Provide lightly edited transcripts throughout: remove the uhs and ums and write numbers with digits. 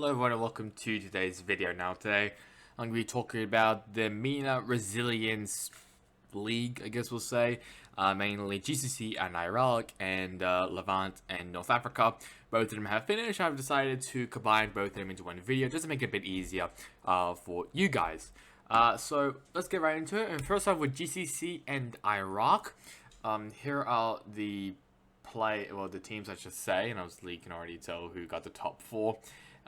Hello everyone and welcome to today's video. Today I'm going to be talking about the MENA Resilience League, I guess we'll say. Mainly GCC and Iraq and Levant and North Africa. Both of them have finished. I've decided to combine both of them into one video just to make it a bit easier for you guys. So let's get right into it. And first off with GCC and Iraq. Here are the teams I should say, and obviously you can already tell who got the top four.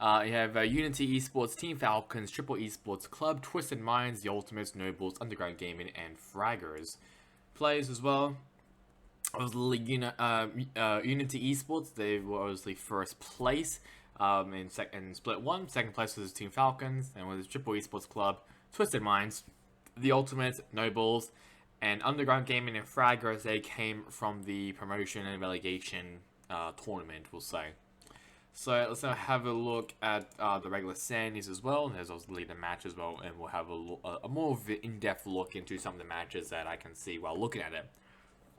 You have Unity Esports, Team Falcons, Triple Esports Club, Twisted Minds, The Ultimates, Nobles, Underground Gaming, and Fraggers. Players as well. Obviously, Unity Esports, they were obviously first place in Split 1. Second place was Team Falcons, and was Triple Esports Club, Twisted Minds, The Ultimates, Nobles, and Underground Gaming and Fraggers. They came from the promotion and relegation tournament, we'll say. So let's now have a look at the regular standings as well, and there's obviously the match as well, and we'll have a more in-depth look into some of the matches that I can see while looking at it.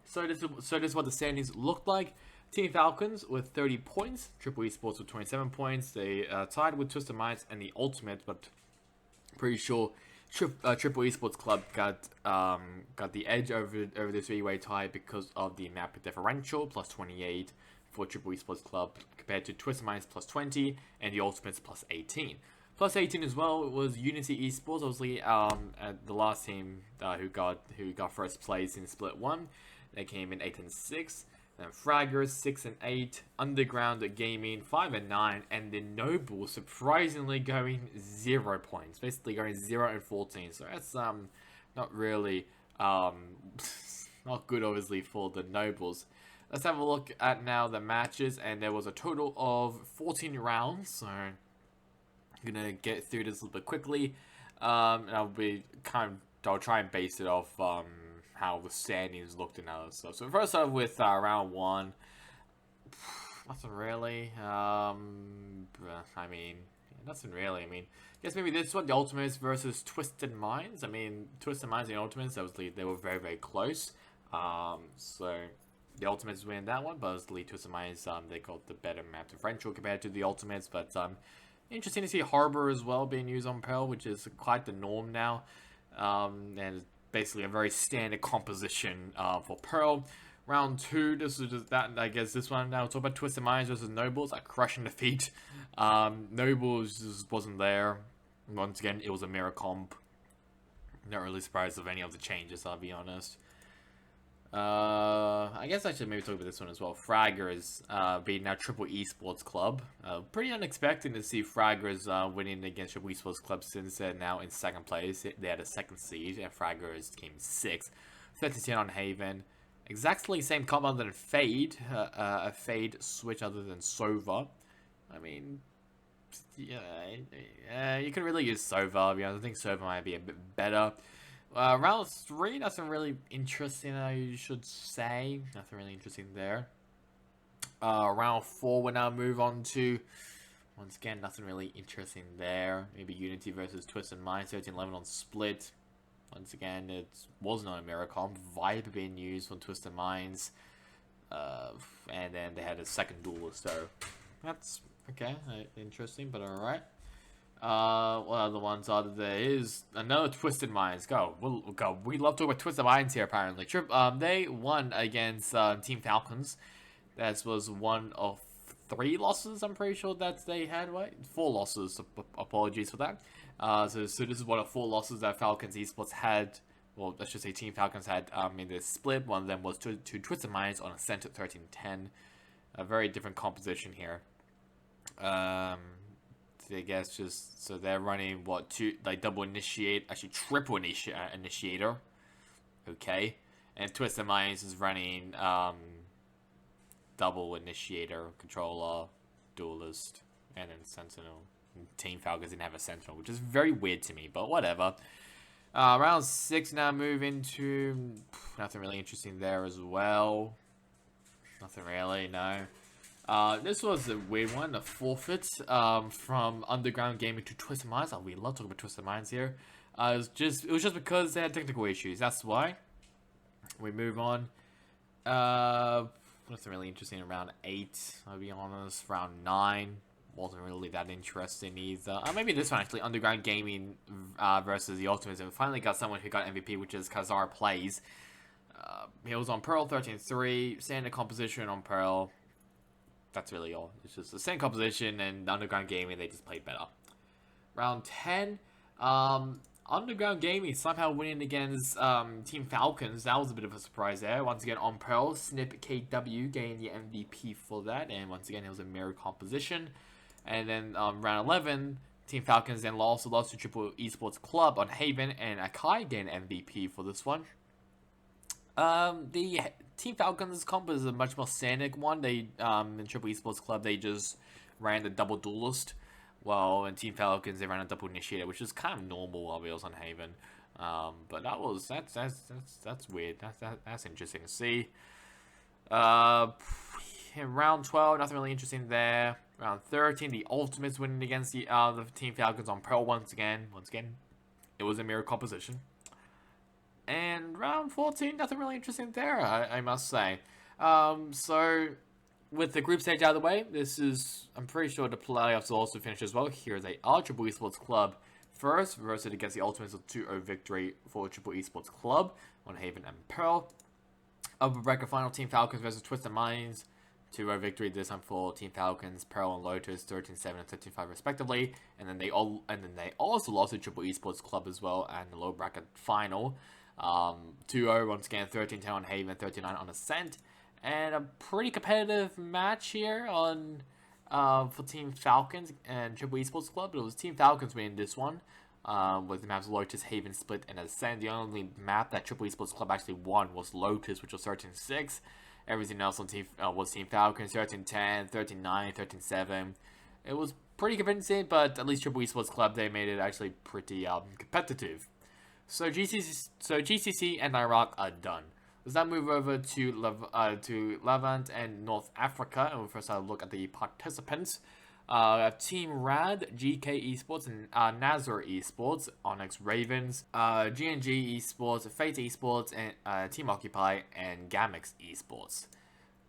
So this is what the standings looked like. Team Falcons with 30 points, Triple Esports with 27 points. They tied with Twisted Minds and the Ultimate, but pretty sure Triple Esports Club got the edge over the three-way tie because of the map differential, plus 28 for Triple Esports Club compared to Twisted Minds plus 20 and the Ultimates plus 18. Plus 18 as well was Unity Esports, obviously at the last team who got first place in Split 1. They came in 8 and 6. Then Fraggers 6 and 8, Underground Gaming 5 and 9, and the Nobles surprisingly going 0 points, basically going 0 and 14. So that's not really not good, obviously, for the Nobles. Let's have a look at now the matches, and there was a total of 14 rounds, so I'm gonna get through this a little bit quickly. And I'll try and base it off how the standings looked and other stuff. So first off with round 1, nothing really. Nothing really. I guess maybe this one, the Ultimates versus Twisted Minds. Twisted Minds and the Ultimates, obviously they were very, very close. So the Ultimates win that one, but obviously Twisted Minds, they got the better map differential compared to the Ultimates. But interesting to see Harbor as well being used on Pearl, which is quite the norm now. And basically a very standard composition for Pearl. Round 2, this is just that. I guess this one now. We'll talk about Twisted Minds versus Nobles, a crushing defeat. Nobles just wasn't there. Once again, it was a mirror comp. Not really surprised of any of the changes, I'll be honest. I guess I should maybe talk about this one as well. Fraggers beating out Triple Esports Club. Pretty unexpected to see Fraggers winning against Triple Esports Club, since they're now in second place. They had a second seed, and Fraggers came 6th. 30-10 on Haven. Exactly same comp other than Fade. A Fade switch other than Sova. You could really use Sova. I think Sova might be a bit better. Round 3, nothing really interesting, I should say. Nothing really interesting there. Round 4, we'll now move on to, once again, nothing really interesting there. Maybe Unity versus Twisted Minds, 13-11 on Split. Once again, it wasn't on a mirror comp. Viper being used on Twisted Minds. And then they had a second duelist, so that's okay, interesting, but alright. What other ones are there? Is another Twisted Minds. We love talking about Twisted Minds here, apparently. They won against Team Falcons. That was one of 3 losses, I'm pretty sure that they had, right? 4 losses, apologies for that. So this is one of 4 losses that Falcons Esports had. Well, I should say Team Falcons had in this split. One of them was to Twisted Minds on Ascension 13-10. A very different composition here. I guess just so they're running double initiate, actually triple initiator, okay, and Twisted Minds is running double initiator, controller, duelist, and then sentinel. Team Falcons didn't have a sentinel, which is very weird to me, but whatever. Round 6 now, move into nothing really interesting there as well. Nothing really, no. This was a weird one, a forfeit from Underground Gaming to Twisted Minds. We love talking about Twisted Minds here. It was just because they had technical issues. That's why. We move on. Nothing really interesting in round 8, I'll be honest. Round 9. wasn't really that interesting either. Maybe this one actually, Underground Gaming versus the Ultimates. And we finally got someone who got MVP, which is Kazar Plays. He was on Pearl 13-3, standard composition on Pearl. That's really all. It's just the same composition, and Underground Gaming, they just played better. Round 10, Underground Gaming somehow winning against Team Falcons. That was a bit of a surprise there. Once again, on Pearl, Snip KW getting the MVP for that. And once again, it was a mirror composition. And then round 11, Team Falcons then also lost to Triple Esports Club on Haven. And Akai getting MVP for this one. The Team Falcons comp is a much more standard one. They, in Triple Esports Club, they just ran the double duelist. Well, in Team Falcons, they ran a double initiator, which is kind of normal while we was on Haven. But that's weird. That's interesting to see. In round 12, nothing really interesting there. Round 13, the Ultimates winning against the Team Falcons on Pearl once again. It was a mirror composition. And round 14, nothing really interesting there, I must say. So with the group stage out of the way, I'm pretty sure the playoffs will also finish as well. Here's a Triple Esports Club first versus against the Ultimates with 2-0 victory for Triple Esports Club on Haven and Pearl. Upper bracket final, Team Falcons versus Twisted Minds. 2-0 victory this time for Team Falcons, Pearl and Lotus 13-7 and 13-5 respectively. And then they also lost to Triple Esports Club as well and the low bracket final. 2-0 once again, 13-10 on Haven, 13-9 on Ascent. And a pretty competitive match here on for Team Falcons and Triple Esports Club. But it was Team Falcons winning this one with the maps Lotus, Haven, Split, and Ascent. The only map that Triple Esports Club actually won was Lotus, which was 13-6. Everything else on was Team Falcons, 13-10, 13-9, 13-7. It was pretty convincing, but at least Triple Esports Club, they made it actually pretty competitive. So GCC and Iraq are done. Let's now move over to Levant and North Africa, and we'll first have a look at the participants. Team Rad, GK Esports, and NASR Esports, Onyx Ravens, GNG Esports, Fate Esports, and Team Occupy, and Gamix Esports.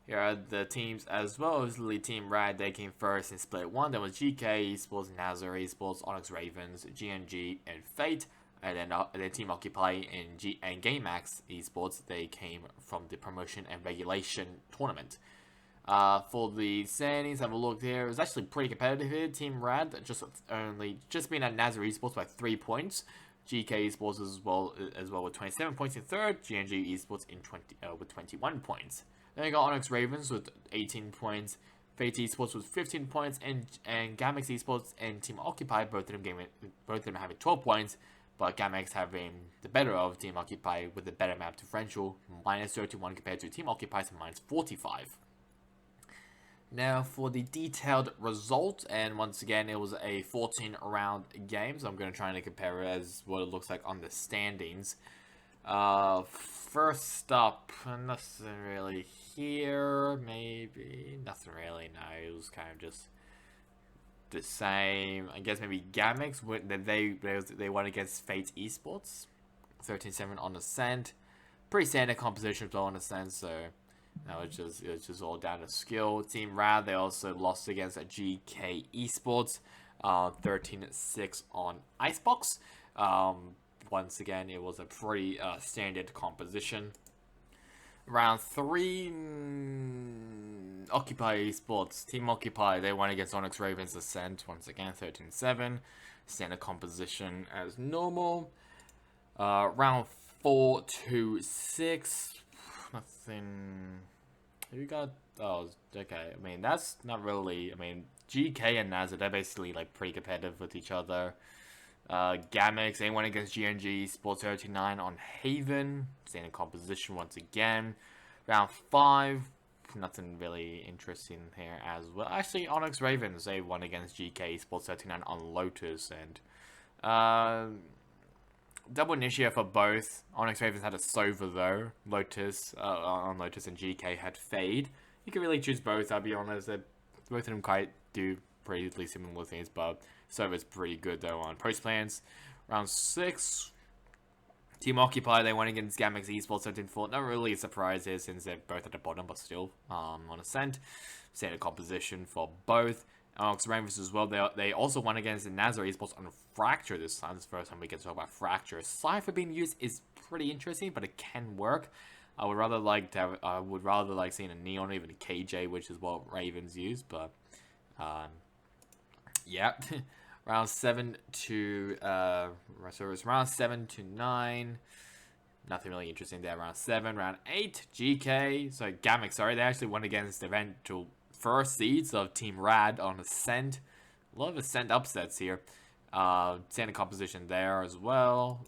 Here are the teams as well as the Team Rad. They came first in Split 1. There was GK Esports, NASR Esports, Onyx Ravens, GNG, and Fate. And then Team Occupy and GameX Esports, they came from the promotion and regulation tournament. For the standings, have a look here. It was actually pretty competitive here. Team Rad just being at NASR Esports by 3 points. GK Esports as well with 27 points in third. GNG Esports with 21 points. Then you got Onyx Ravens with 18 points. Fate Esports with 15 points, and Gamix Esports and Team Occupy both of them having 12 points. But Gamix having the better of Team Occupy with the better map differential, minus 31 compared to Team Occupy's minus 45. Now for the detailed result, and once again it was a 14 round game, so I'm going to try and compare it as what it looks like on the standings. First up, nothing really here, maybe, nothing really, no, it was kind of just the same. I guess maybe Gamix, they won against Fate Esports, 13-7 on Ascent. Pretty standard composition though on Ascent, so no, it's just all down to skill. Team Rad, they also lost against GK Esports, 13-6 on Icebox. Once again, it was a pretty standard composition. Round 3, Occupy Esports. Team Occupy, they won against Onyx Ravens Ascent. Once again, 13-7. Standard composition as normal. Round 4 to 6. Nothing. Who got... Oh, okay. I mean, that's not really... I mean, GK and NASR, they're basically, like, pretty competitive with each other. Gamix, they went against GNG, Sports 39 on Haven. Standard composition once again. Round 5, nothing really interesting here as well. Actually, Onyx Ravens, they won against GK, Sports 39 on Lotus. And double initiator for both. Onyx Ravens had a Sova though. Lotus, on Lotus, and GK had Fade. You can really choose both, I'll be honest. Both of them quite do pretty similar things, but Sova's pretty good though on post plans. Round 6, Team Occupy, they went against Gamix Esports 13-4. Not really a surprise here since they're both at the bottom, but still on Ascent. Standard composition for both. Alex Ravens as well. They also won against the NASR Esports on Fracture this time. This is the first time we get to talk about Fracture. Cypher being used is pretty interesting, but it can work. I would rather like to have, I would rather like seeing a Neon, even a KJ, which is what Ravens use. But yeah, round 7 to so it's round 7 to 9. Nothing really interesting there. Round 7, round 8, GK. So Gamic, sorry, they actually won against the eventual first seeds of Team Rad on Ascent. A lot of Ascent upsets here. Standard composition there as well.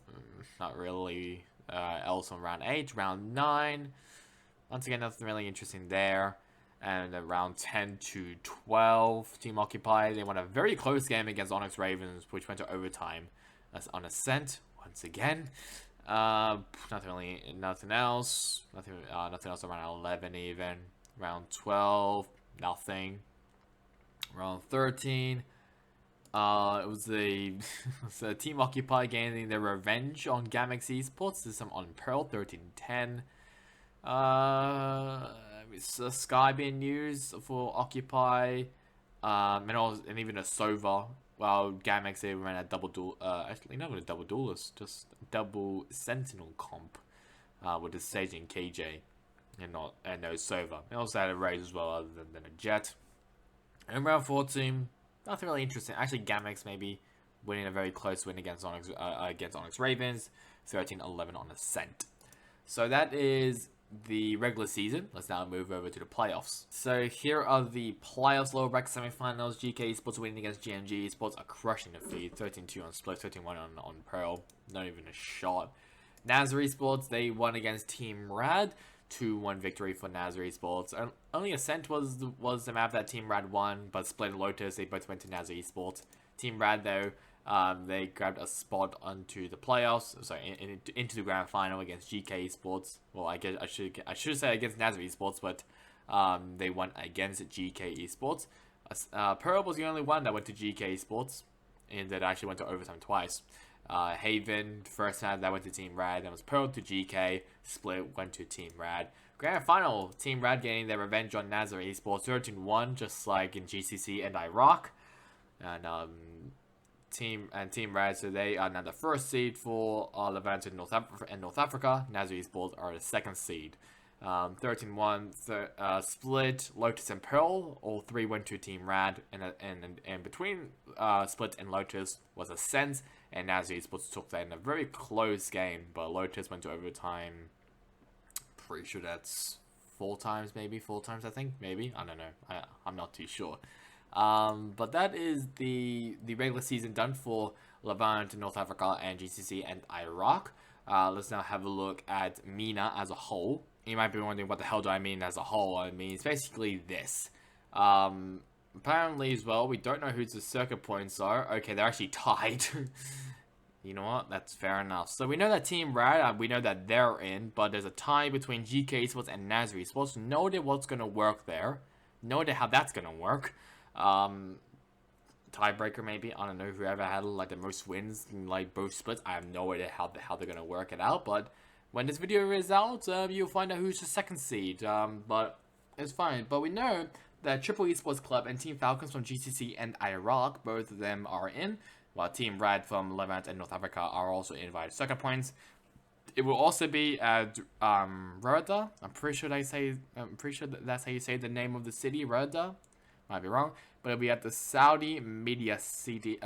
Not really else on round 8. Round 9. Once again, nothing really interesting there. And round 10 to 12, Team Occupy. They won a very close game against Onyx Ravens, which went to overtime. That's on Ascent once again. Nothing else. Nothing else around 11 even. Round 12, nothing. Round 13, it was the Team Occupy gaining their revenge on Gamex Esports. This time on Pearl, 13-10. Sky being used for Occupy, and even a Sova. While Gamex they ran a double duel, actually not a double duelist, just double sentinel comp with the Sage and KJ, and no Sova. They also had a raise as well, other than a Jet. And round 14, nothing really interesting. Actually, Gamex maybe winning a very close win against Onyx Ravens, 13-11 on Ascent. So that is the regular season. Let's now move over to the playoffs. So here are the playoffs. Lower bracket semifinals. GK Esports winning against GMG Esports, are crushing the feed. 13-2 on Split, 13-1 on Pearl. Not even a shot. NASR Esports, they won against Team Rad. 2-1 victory for NASR Esports. Only Ascent was the map that Team Rad won, but Split and Lotus, they both went to NASR Esports. Team Rad, though, they grabbed a spot onto the playoffs, into the grand final against GK Esports. Well, I guess I should say against NASR Esports, but they won against GK Esports. Pearl was the only one that went to GK Esports, and that actually went to overtime twice. Haven, first time that went to Team Rad, then was Pearl to GK, Split went to Team Rad. Grand final, Team Rad getting their revenge on NASR Esports, 13-1, just like in GCC and Iraq. And Team Rad, so they are now the first seed for Levant and North Africa. NASR Esports are the second seed. 13-1, Split, Lotus, and Pearl, all three went to Team Rad, and between Split and Lotus was Ascent, and NASR Esports took that in a very close game, but Lotus went to overtime. Pretty sure that's 4 times, I think, maybe, I don't know, I'm not too sure. But that is the regular season done for Levant, North Africa, and GCC and Iraq. Let's now have a look at MENA as a whole. You might be wondering, what the hell do I mean as a whole? I mean, it's basically this. Apparently as well, we don't know who the circuit points are. Okay, they're actually tied. You know what? That's fair enough. So we know that Team Rad, we know that they're in, but there's a tie between GK Esports and NASR Esports. No idea what's going to work there. No idea how that's going to work. Tiebreaker maybe, I don't know, whoever had like the most wins in like both splits. I have no idea how they're gonna work it out, but when this video is out, you'll find out who's the second seed. But it's fine. But we know that Triple Esports Club and Team Falcons from GCC and Iraq, both of them are in, while Team Rad from Levant and North Africa are also invited circuit points. It will also be at Rada. I'm pretty sure that's how you say the name of the city, Rada. Might be wrong, but it'll be at the Saudi Media City.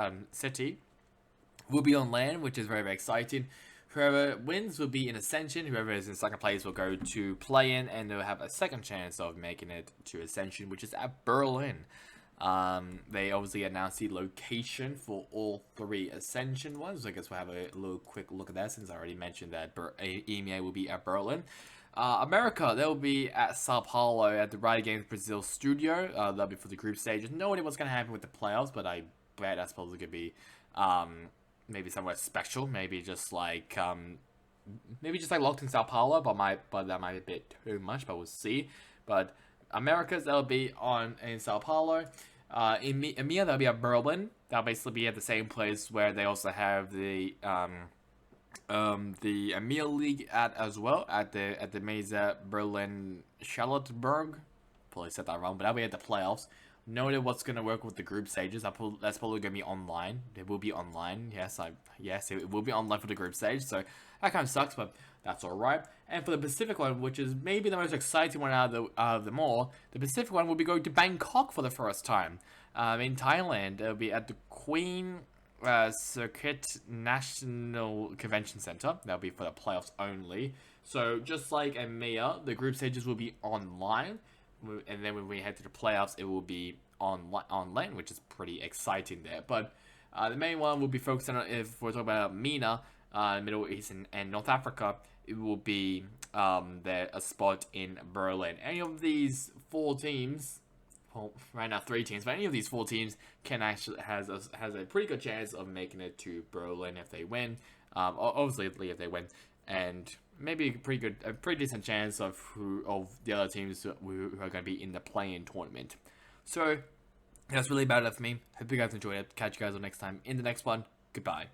Will be on land, which is very, very exciting. Whoever wins will be in Ascension. Whoever is in second place will go to play-in, and they'll have a second chance of making it to Ascension, which is at Berlin. They obviously announced the location for all 3 Ascension ones. So I guess we'll have a little quick look at that, since I already mentioned that EMEA will be at Berlin. America, they'll be at Sao Paulo at the Riot Games Brazil studio. That'll be for the group stages. No idea what's going to happen with the playoffs, but I bet that's probably going to be maybe somewhere special. Maybe just like locked in Sao Paulo, but that might be a bit too much, but we'll see. But Americas, that'll be in Sao Paulo. In EMEA, that'll be at Berlin. That'll basically be at the same place where they also have the EMEA League as well, at the Mesa Berlin Charlottenburg. Probably said that wrong, but that'll be at the playoffs. no idea what's gonna work with the group stages. That's probably gonna be online. It will be online. Yes, it will be online for the group stage. So that kind of sucks, but that's all right. And for the Pacific one, which is maybe the most exciting one out of them all, the Pacific one will be going to Bangkok for the first time. In Thailand, it'll be at the Queen Circuit National Convention Center. That'll be for the playoffs only. So just like EMEA, the group stages will be online, and then when we head to the playoffs, it will be online, which is pretty exciting there. But the main one will be focusing on, if we're talking about MENA, Middle East and North Africa, it will be a spot in Berlin. Any of these 4 teams, well, right now 3 teams, but any of these 4 teams can actually has a pretty good chance of making it to Berlin if they win. Obviously if they win, and maybe a pretty decent chance of the other teams who are going to be in the play-in tournament. So that's really about it for me. Hope you guys enjoyed it. Catch you guys on next time in the next one. Goodbye.